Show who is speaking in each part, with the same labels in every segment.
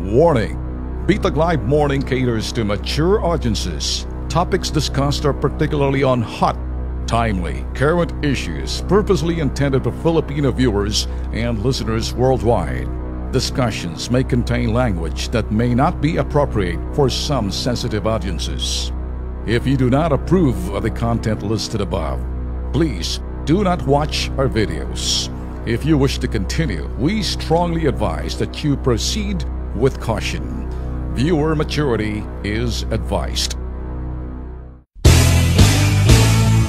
Speaker 1: Warning! Bitag Live Morning caters to mature audiences. Topics discussed are particularly on hot, timely, current issues purposely intended for Filipino viewers and listeners worldwide. Discussions may contain language that may not be appropriate for some sensitive audiences. If you do not approve of the content listed above, please do not watch our videos. If you wish to continue, we strongly advise that you proceed with caution. Viewer maturity is advised.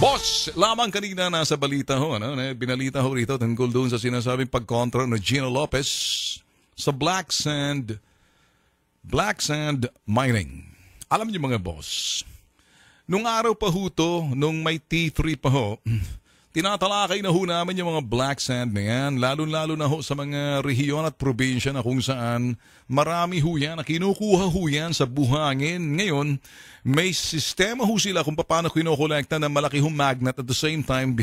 Speaker 1: Boss, lamang kanina nasa balita ho, binalita ho rito tungkol doon sa sinasabing pagkontra ng Gino Lopez sa black sand mining. Alam niyo mga boss, nung araw pa ho to, nung may T3 pa ho, tinatalakay na ho namin yung mga black sand na yan, lalo-lalo na ho sa mga rehiyon at probinsya na kung saan marami ho yan na kinukuha ho yan sa buhangin. Ngayon, may sistema ho sila kung paano kinukolekta ng malaki hong magnet at the same time,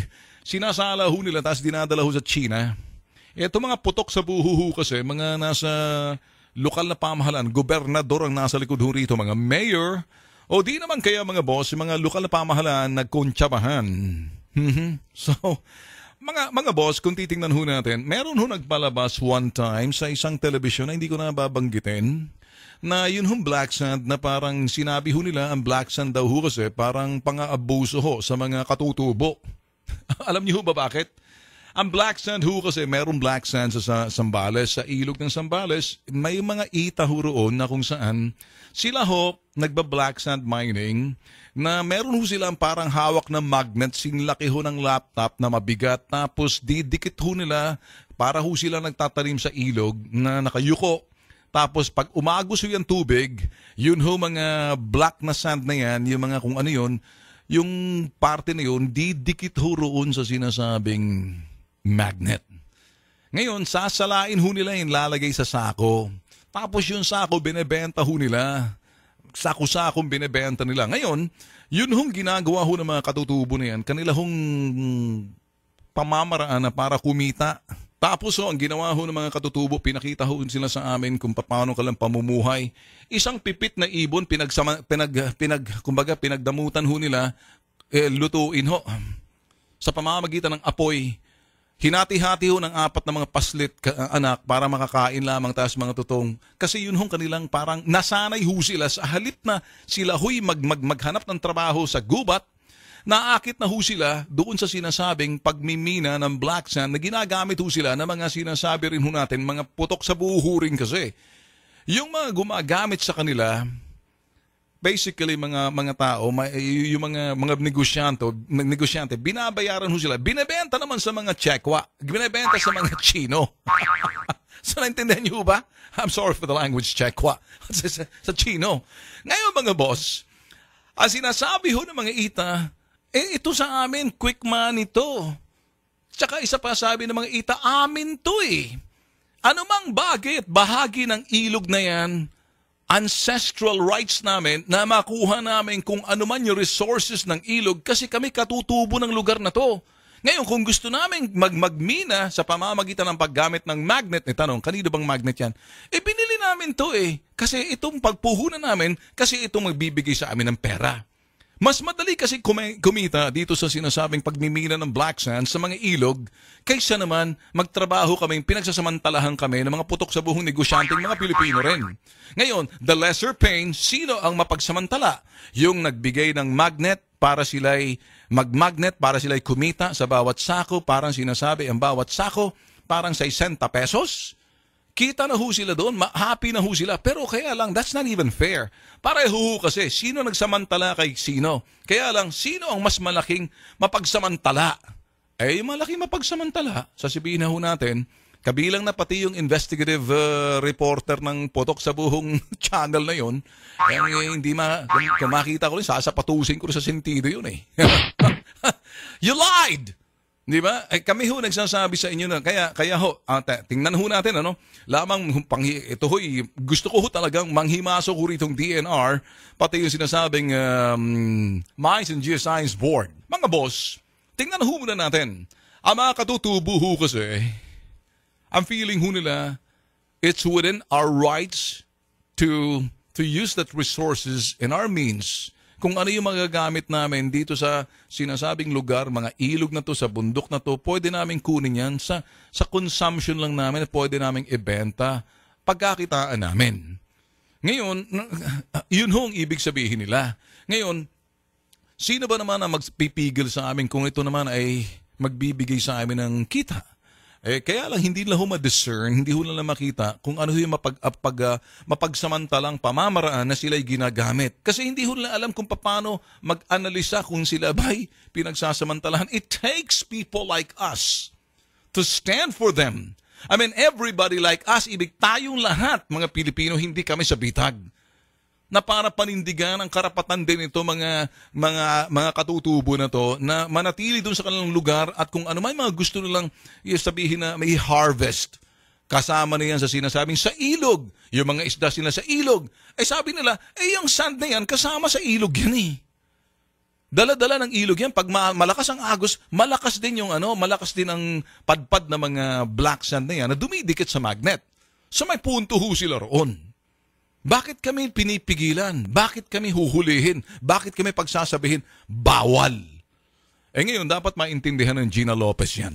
Speaker 1: sinasala ho nila tapos dinadala ho sa China. Ito mga putok sa buho ho kasi, mga nasa lokal na pamahalaan, gobernador ang nasa likod ho rito, mga mayor, o di naman kaya mga boss, mga lokal na pamahalaan nagkontsabahan. So, mga boss, kung titingnan ho natin, meron ho nagpalabas one time sa isang telebisyon na hindi ko na babanggitin, na yun hong black sand na parang sinabi ho nila, ang black sand daw ho kasi parang pang-aabuso ho sa mga katutubo. Alam niyo ho ba bakit? Ang black sand ho kasi, merong black sand sa Zambales, sa ilog ng Zambales, may mga ita ho roon na kung saan sila ho nagba-black sand mining na meron ho silang parang hawak na magnet, sinlaki ho ng laptop na mabigat, tapos didikit ho nila para ho sila nagtatanim sa ilog na nakayuko. Tapos pag umagos ho yung tubig, yun ho mga black na sand na yan, yung mga kung ano yun, yung parte na yun, didikit ho roon sa sinasabing magnet. Ngayon, sasalain ho nila yung lalagay sa sako. Tapos yung sako, binebenta ho nila. Sako-sakong binebenta nila. Ngayon, yun hong ginagawa ho ng mga katutubo na yan, kanila hong pamamaraan na para kumita. Tapos ho, ang ginawa ho ng mga katutubo, pinakita ho sila sa amin kung paano ka lang pamumuhay. Isang pipit na ibon, pinagdamutan ho nila, lutuin ho. Sa pamamagitan ng apoy, hinati-hati ho ng 4 na mga paslit anak para makakain lamang taas mga tutong. Kasi yun hong kanilang parang nasanay ho sila sa halip na sila ho'y maghanap ng trabaho sa gubat, naakit na ho sila doon sa sinasabing pagmimina ng black sand na ginagamit ho sila na mga sinasabi rin ho natin, mga putok sa buho rin kasi. Yung mga gumagamit sa kanila, basically mga tao, yung mga negosyante, binabayaran ho sila. Binebenta naman sa mga Chekwa. Binebenta sa mga Chino. So naintindihan niyo ba? I'm sorry for the language, Chekwa. sa Chino. Ngayon mga boss, ang sinasabi ho ng mga ita, ito sa amin, quick money to. Tsaka isa pa sabi ng mga ita, amin to eh. Ano mang bagay at bahagi ng ilog na yan, ancestral rights namin na makuha namin kung ano man yung resources ng ilog kasi kami katutubo ng lugar na to. Ngayon, kung gusto namin magmina sa pamamagitan ng paggamit ng magnet, tanong, kanino bang magnet yan? Binili namin to eh. Kasi itong pagpuhunan namin, kasi itong magbibigay sa amin ng pera. Mas madali kasi kumita dito sa sinasabing pagmimina ng black sand sa mga ilog kaysa naman magtrabaho kaming pinagsasamantalahan kami ng mga putok sa buhong negosyanteng mga Pilipino rin. Ngayon, the lesser pain, sino ang mapagsamantala? Yung nagbigay ng magnet para sila'y magmagnet, para sila'y kumita sa bawat sako, parang sinasabi ang bawat sako, parang 60 pesos. Kita na ho sila doon, happy na ho sila. Pero kaya lang, that's not even fair. Pareho kasi, sino nagsamantala kay sino? Kaya lang, sino ang mas malaking mapagsamantala? Malaking mapagsamantala. Sasabihin na ho natin, kabilang na pati yung investigative reporter ng Potok sa Buhong channel na yun, hindi kung makita ko rin, sasapatusin ko rin sa sentido yun eh. You lied! Di ba? Kami ho nagsasabi sa inyo na, kaya ho, tingnan ho natin, lamang, ito ho, gusto ko ho talagang manghimasok ho ritong DNR, pati yung sinasabing Mines and Geoscience Board. Mga boss, tingnan ho muna natin. Ang mga katutubo ho kasi, ang feeling ho nila, it's within our rights to use that resources in our means. Kung ano yung magagamit namin dito sa sinasabing lugar, mga ilog na to, sa bundok na to, pwede namin kunin yan sa consumption lang namin at pwede namin ibenta, pagkakitaan namin. Ngayon, yun ho ang ibig sabihin nila. Ngayon, sino ba naman ang magpipigil sa amin kung ito naman ay magbibigay sa amin ng kita? Kaya lang hindi nila ho ma-discern, hindi ho nila makita kung ano yung mapagsamantalang pamamaraan na sila'y ginagamit. Kasi hindi ho nila alam kung paano mag-analisa kung sila ba'y pinagsasamantalahan. It takes people like us to stand for them. I mean, everybody like us, ibig tayong lahat, mga Pilipino, hindi kami sa bitag. Na para panindigan ang karapatan din ito mga katutubo na to na manatili doon sa kanilang lugar at kung ano may mga gusto nilang sabihin na may harvest. Kasama na yan sa sinasabing sa ilog. Yung mga isda sila sa ilog. Sabi nila, yung sand na yan, kasama sa ilog yan eh. Dala-dala ng ilog yan. Pag malakas ang agos, malakas din ang padpad na mga black sand na yan na dumidikit sa magnet. So may punto ho sila roon. Bakit kami pinipigilan? Bakit kami huhulihin? Bakit kami pagsasabihin, bawal? Ngayon, dapat maintindihan ng Gina Lopez yan.